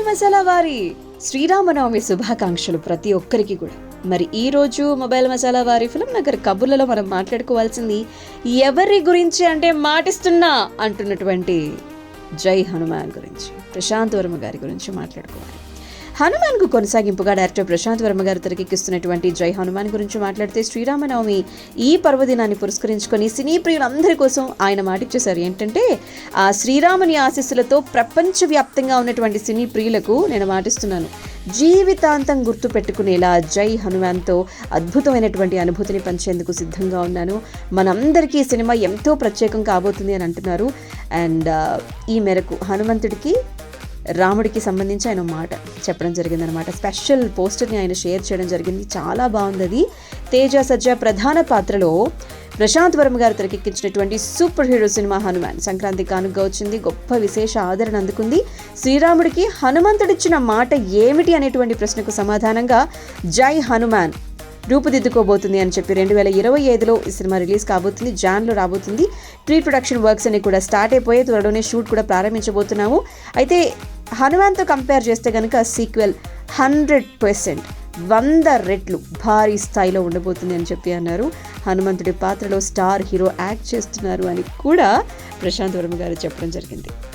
మసాలా వారి శ్రీరామనవమి శుభాకాంక్షలు ప్రతి ఒక్కరికి కూడా. మరి ఈ రోజు మొబైల్ మసాలా వారి ఫిల్మ్ నగర్ కబుర్లలో మనం మాట్లాడుకోవాల్సింది ఎవరి గురించి అంటే మాటిస్తున్నా అంటున్నటువంటి జై హనుమాన్ గురించి, ప్రశాంత్ వర్మ గారి గురించి మాట్లాడుకోవాలి. హనుమాన్కు కొనసాగింపుగా డైరెక్టర్ ప్రశాంత్ వర్మ గారు తెరకెక్కిస్తున్నటువంటి జై హనుమాన్ గురించి మాట్లాడితే, శ్రీరామనవమి ఈ పర్వదినాన్ని పురస్కరించుకొని సినీ ప్రియులందరి కోసం ఆయన మాటిచ్చేశారు. ఏంటంటే, ఆ శ్రీరాముని ఆశీస్సులతో ప్రపంచవ్యాప్తంగా ఉన్నటువంటి సినీ ప్రియులకు నేను మాటిస్తున్నాను, జీవితాంతం గుర్తు పెట్టుకునేలా జై హనుమాన్తో అద్భుతమైనటువంటి అనుభూతిని పంచేందుకు సిద్ధంగా ఉన్నాను. మనందరికీ ఈ సినిమా ఎంతో ప్రత్యేకం కాబోతుంది అని అంటున్నారు. అండ్ ఈ మేరకు హనుమంతుడికి రాముడికి సంబంధించి ఆయన మాట చెప్పడం జరిగిందనమాట. స్పెషల్ పోస్టర్ని ఆయన షేర్ చేయడం జరిగింది. చాలా బాగుంది అది. తేజ సజ్జా ప్రధాన పాత్రలో ప్రశాంత్ వర్మ గారు తెరకెక్కించినటువంటి super hero cinema Hanuman Sankranti కానుకగా వచ్చింది. గొప్ప విశేష ఆదరణ అందుకుంది. శ్రీరాముడికి హనుమంతుడిచ్చిన మాట ఏమిటి అనేటువంటి ప్రశ్నకు సమాధానంగా జై హనుమాన్ రూపుదిద్దుకోబోతుంది అని చెప్పి 2025లో ఈ సినిమా రిలీజ్ కాబోతుంది. జాన్లో రాబోతుంది. ప్రీ ప్రొడక్షన్ వర్క్స్ అన్ని కూడా స్టార్ట్ అయిపోయి త్వరలోనే షూట్ కూడా ప్రారంభించబోతున్నాము. అయితే హనుమాన్తో కంపేర్ చేస్తే కనుక సీక్వెల్ 100% 100 రెట్లు భారీ స్థాయిలో ఉండబోతుంది అని చెప్పి అన్నారు. హనుమంతుడి పాత్రలో స్టార్ హీరో యాక్ట్ చేస్తున్నారు అని కూడా ప్రశాంత్ వర్మ గారు చెప్పడం జరిగింది.